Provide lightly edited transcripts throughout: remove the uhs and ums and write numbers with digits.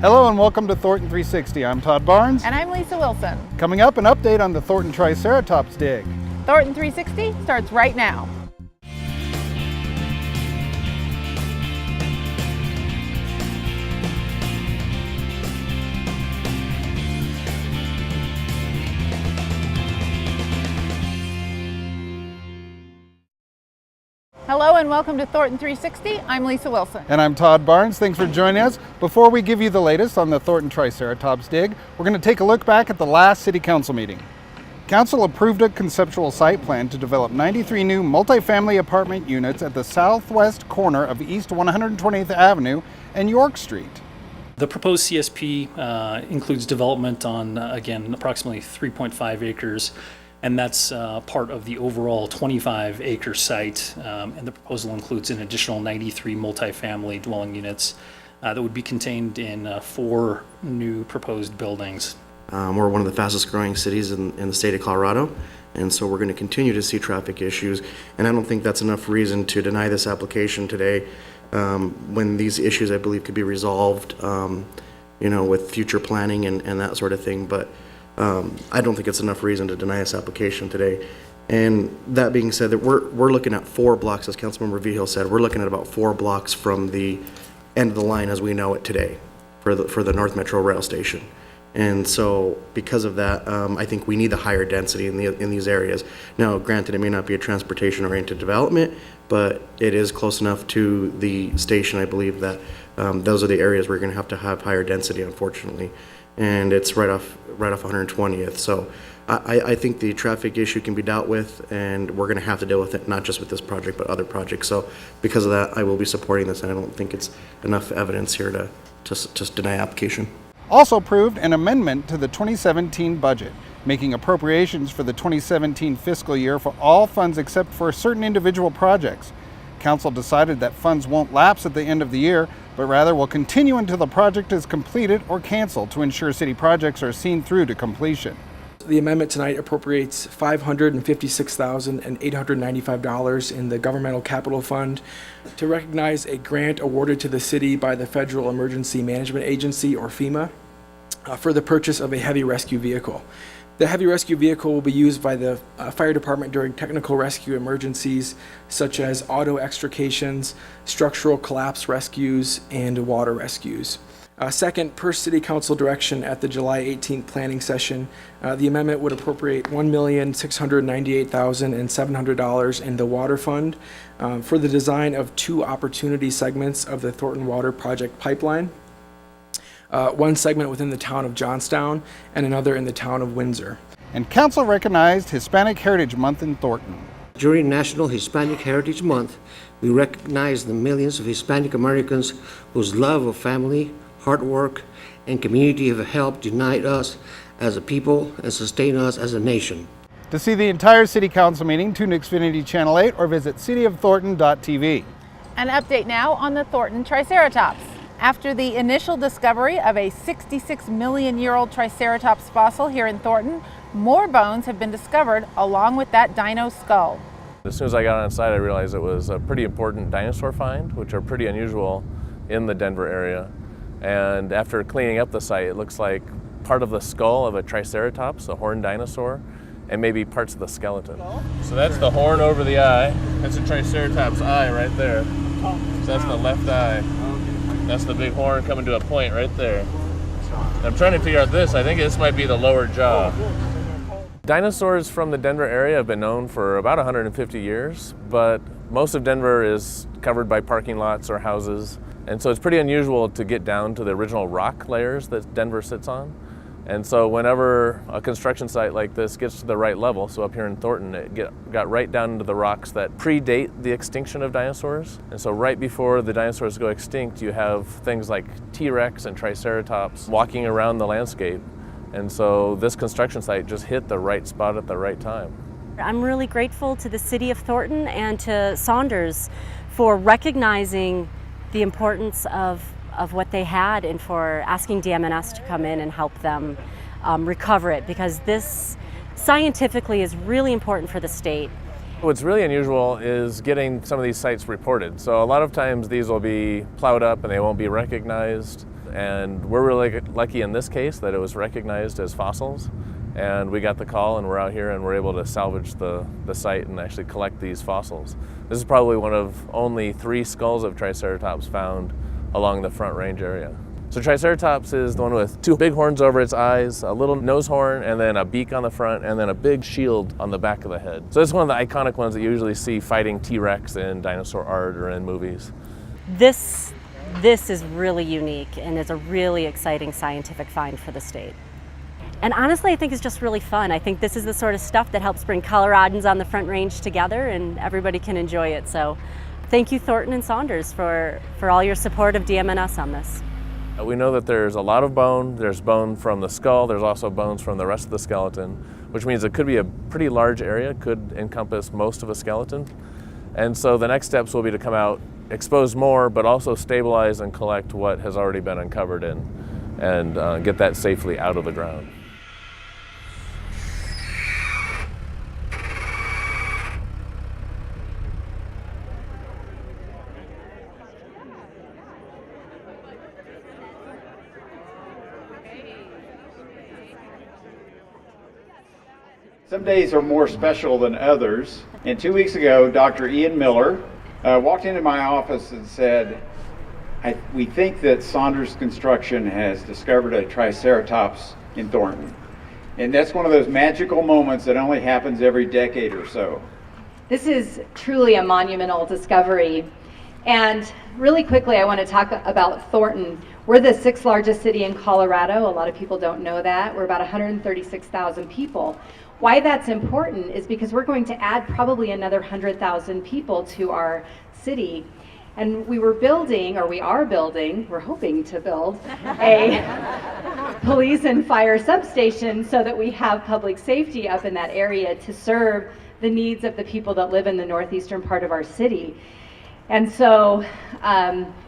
Hello and welcome to Thornton360. I'm Todd Barnes. And I'm Lisa Wilson. Coming up, an update on the Thornton Triceratops dig. Thornton360 starts right now. Hello and welcome to Thornton360. I'm Lisa Wilson. And I'm Todd Barnes. Thanks for joining us. Before we give you the latest on the Thornton Triceratops dig, we're going to take a look back at the last City Council meeting. Council approved a conceptual site plan to develop 93 new multifamily apartment units at the southwest corner of East 120th Avenue and York Street. The proposed CSP includes development on, again, approximately 3.5 acres. And that's part of the overall 25-acre site. And the proposal includes an additional 93 multifamily dwelling units that would be contained in 4 new proposed buildings. We're one of the fastest growing cities in the state of Colorado, and so we're going to continue to see traffic issues. And I don't think that's enough reason to deny this application today when these issues, I believe, could be resolved with future planning and that sort of thing. But I don't think it's enough reason to deny this application today. And that being said, that we're looking at 4 blocks, as Councilmember Vigil said, we're looking at about 4 blocks from the end of the line as we know it today for the North Metro Rail Station. And so because of that, I think we need the higher density in these areas. Now, granted, it may not be a transportation-oriented development, but it is close enough to the station, I believe, that those are the areas we're going to have higher density, unfortunately. And it's right off 120th. So I think the traffic issue can be dealt with, and we're going to have to deal with it, not just with this project, but other projects. So because of that, I will be supporting this, and I don't think it's enough evidence here to just deny application. Also approved an amendment to the 2017 budget, making appropriations for the 2017 fiscal year for all funds except for certain individual projects. Council decided that funds won't lapse at the end of the year, but rather will continue until the project is completed or canceled to ensure city projects are seen through to completion. The amendment tonight appropriates $556,895 in the Governmental Capital Fund to recognize a grant awarded to the city by the Federal Emergency Management Agency, or FEMA, for the purchase of a heavy rescue vehicle. The heavy rescue vehicle will be used by the fire department during technical rescue emergencies such as auto extrications, structural collapse rescues, and water rescues. Second, per City Council direction at the July 18th planning session, the amendment would appropriate $1,698,700 in the water fund for the design of 2 opportunity segments of the Thornton Water Project pipeline. One segment within the town of Johnstown and another in the town of Windsor. And Council recognized Hispanic Heritage Month in Thornton. During National Hispanic Heritage Month, we recognize the millions of Hispanic Americans whose love of family, hard work, and community have helped unite us as a people and sustain us as a nation. To see the entire City Council meeting, tune to Xfinity Channel 8 or visit cityofthornton.tv. An update now on the Thornton Triceratops. After the initial discovery of a 66-million-year-old Triceratops fossil here in Thornton, more bones have been discovered along with that dino skull. As soon as I got on site, I realized it was a pretty important dinosaur find, which are pretty unusual in the Denver area. And after cleaning up the site, it looks like part of the skull of a Triceratops, a horned dinosaur, and maybe parts of the skeleton. So that's the horn over the eye. That's a Triceratops eye right there. So that's the left eye. That's the big horn coming to a point right there. I'm trying to figure out this. I think this might be the lower jaw. Dinosaurs from the Denver area have been known for about 150 years, but most of Denver is covered by parking lots or houses. And so it's pretty unusual to get down to the original rock layers that Denver sits on. And so whenever a construction site like this gets to the right level, so up here in Thornton, it got right down into the rocks that predate the extinction of dinosaurs. And so right before the dinosaurs go extinct, you have things like T-Rex and Triceratops walking around the landscape. And so this construction site just hit the right spot at the right time. I'm really grateful to the City of Thornton and to Saunders for recognizing the importance of what they had and for asking DMNS to come in and help them recover it, because this scientifically is really important for the state. What's really unusual is getting some of these sites reported. So a lot of times these will be plowed up and they won't be recognized. And we're really lucky in this case that it was recognized as fossils. And we got the call and we're out here and we're able to salvage the site and actually collect these fossils. This is probably one of only 3 skulls of Triceratops found along the Front Range area. So Triceratops is the one with 2 big horns over its eyes, a little nose horn, and then a beak on the front, and then a big shield on the back of the head. So it's one of the iconic ones that you usually see fighting T-Rex in dinosaur art or in movies. This is really unique and is a really exciting scientific find for the state. And honestly, I think it's just really fun. I think this is the sort of stuff that helps bring Coloradans on the Front Range together and everybody can enjoy it. So thank you, Thornton and Saunders, for all your support of DMNS on this. We know that there's a lot of bone. There's bone from the skull. There's also bones from the rest of the skeleton, which means it could be a pretty large area, could encompass most of a skeleton. And so the next steps will be to come out, expose more, but also stabilize and collect what has already been uncovered and get that safely out of the ground. Some days are more special than others. And 2 weeks ago, Dr. Ian Miller walked into my office and said, we think that Saunders Construction has discovered a Triceratops in Thornton. And that's one of those magical moments that only happens every decade or so. This is truly a monumental discovery. And really quickly, I want to talk about Thornton. We're the 6th largest city in Colorado. A lot of people don't know that. We're about 136,000 people. Why that's important is because we're going to add probably another 100,000 people to our city. And we are building, we're hoping to build a police and fire substation so that we have public safety up in that area to serve the needs of the people that live in the northeastern part of our city. And so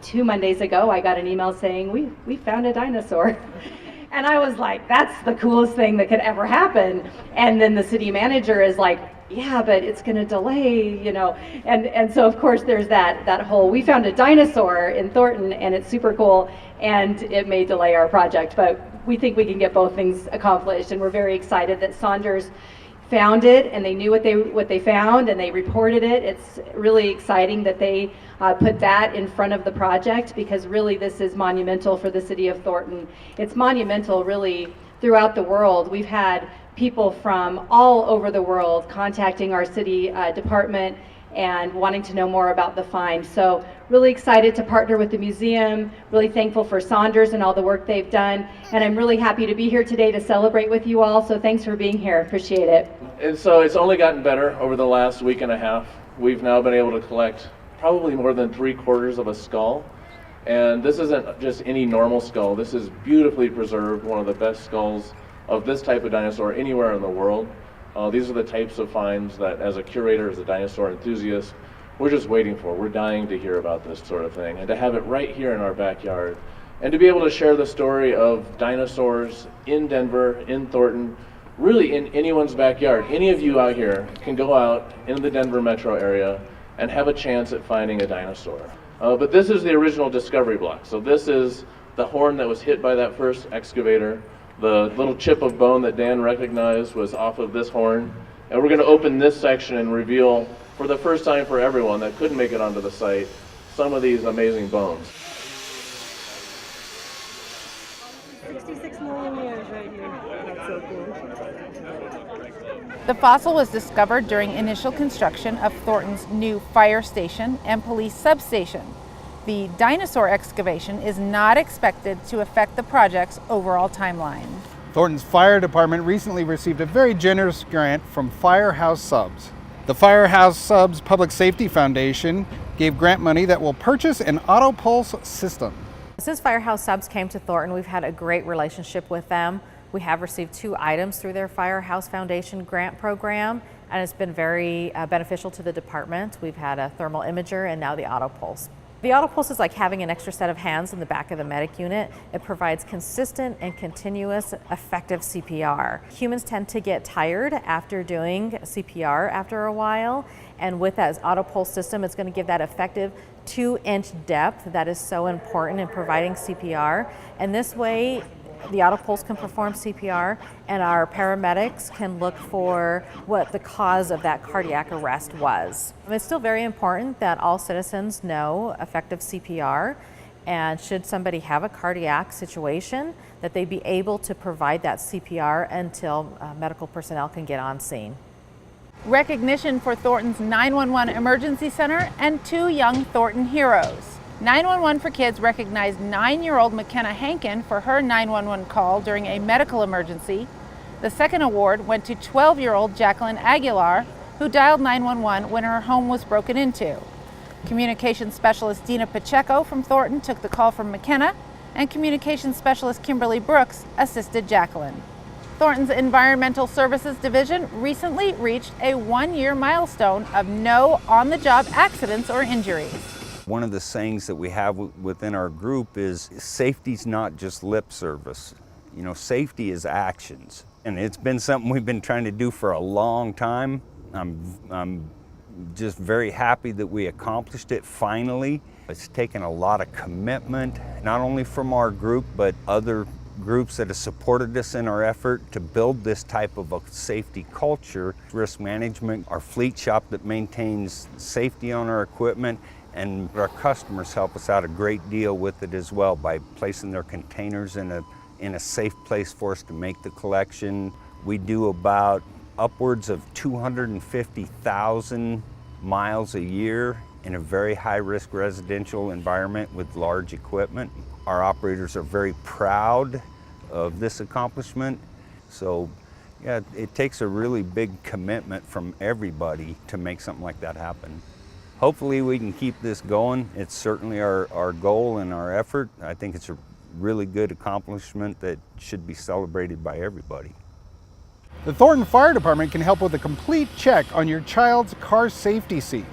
2 Mondays ago, I got an email saying, we found a dinosaur. And I was like, that's the coolest thing that could ever happen. And then the city manager is like, yeah, but it's going to delay, you know. And so, of course, there's that whole, we found a dinosaur in Thornton, and it's super cool, and it may delay our project. But we think we can get both things accomplished, and we're very excited that Saunders found it, and they knew what they found, and they reported it. It's really exciting that they put that in front of the project, because really this is monumental for the city of Thornton. It's monumental really throughout the world. We've had people from all over the world contacting our city department and wanting to know more about the find. So really excited to partner with the museum, really thankful for Saunders and all the work they've done, and I'm really happy to be here today to celebrate with you all, so thanks for being here, appreciate it. And so it's only gotten better over the last week and a half. We've now been able to collect probably more than 3/4 of a skull, and this isn't just any normal skull. This is beautifully preserved, one of the best skulls of this type of dinosaur anywhere in the world. These are the types of finds that, as a curator, as a dinosaur enthusiast, we're just waiting for. We're dying to hear about this sort of thing, and to have it right here in our backyard, and to be able to share the story of dinosaurs in Denver, in Thornton, really in anyone's backyard. Any of you out here can go out in the Denver metro area and have a chance at finding a dinosaur. But this is the original discovery block. So this is the horn that was hit by that first excavator. The little chip of bone that Dan recognized was off of this horn. And we're going to open this section and reveal, for the first time for everyone that couldn't make it onto the site, some of these amazing bones. 66 million years right here. That's so cool. The fossil was discovered during initial construction of Thornton's new fire station and police substation. The dinosaur excavation is not expected to affect the project's overall timeline. Thornton's fire department recently received a very generous grant from Firehouse Subs. The Firehouse Subs Public Safety Foundation gave grant money that will purchase an auto pulse system. Since Firehouse Subs came to Thornton, we've had a great relationship with them. We have received 2 items through their Firehouse Foundation grant program, and it's been very beneficial to the department. We've had a thermal imager and now the auto pulse. The auto pulse is like having an extra set of hands in the back of the medic unit. It provides consistent and continuous effective CPR. Humans tend to get tired after doing CPR after a while, and with that auto pulse system, it's going to give that effective 2-inch depth that is so important in providing CPR. And this way, the auto pulse can perform CPR, and our paramedics can look for what the cause of that cardiac arrest was. It's still very important that all citizens know effective CPR, and should somebody have a cardiac situation, that they be able to provide that CPR until medical personnel can get on scene. Recognition for Thornton's 911 Emergency Center and 2 young Thornton heroes. 911 for Kids recognized 9-year-old McKenna Hankin for her 911 call during a medical emergency. The second award went to 12-year-old Jacqueline Aguilar, who dialed 911 when her home was broken into. Communications Specialist Dina Pacheco from Thornton took the call from McKenna, and Communications Specialist Kimberly Brooks assisted Jacqueline. Thornton's Environmental Services Division recently reached a 1-year milestone of no on-the-job accidents or injuries. One of the sayings that we have within our group is safety's not just lip service. You know, safety is actions. And it's been something we've been trying to do for a long time. I'm just very happy that we accomplished it finally. It's taken a lot of commitment, not only from our group, but other groups that have supported us in our effort to build this type of a safety culture. Risk management, our fleet shop that maintains safety on our equipment, and our customers help us out a great deal with it as well by placing their containers in a safe place for us to make the collection. We do about upwards of 250,000 miles a year in a very high-risk residential environment with large equipment. Our operators are very proud of this accomplishment. So yeah, it takes a really big commitment from everybody to make something like that happen. Hopefully we can keep this going. It's certainly our goal and our effort. I think it's a really good accomplishment that should be celebrated by everybody. The Thornton Fire Department can help with a complete check on your child's car safety seat.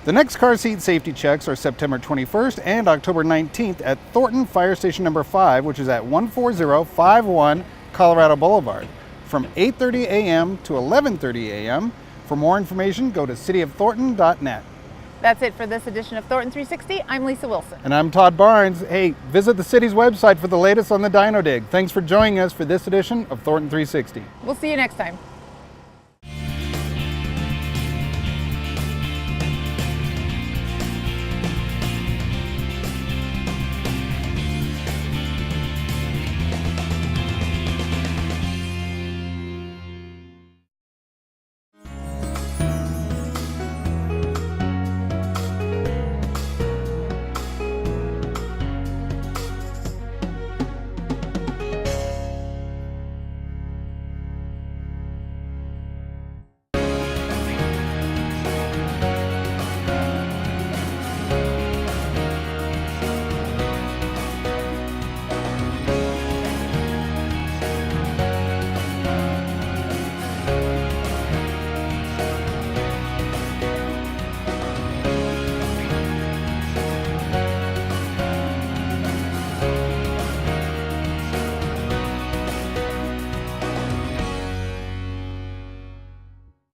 The next car seat safety checks are September 21st and October 19th at Thornton Fire Station number 5, which is at 14051 Colorado Boulevard, from 8:30 a.m. to 11:30 a.m. For more information, go to cityofthornton.net. That's it for this edition of Thornton 360. I'm Lisa Wilson. And I'm Todd Barnes. Hey, visit the city's website for the latest on the Dino Dig. Thanks for joining us for this edition of Thornton 360. We'll see you next time.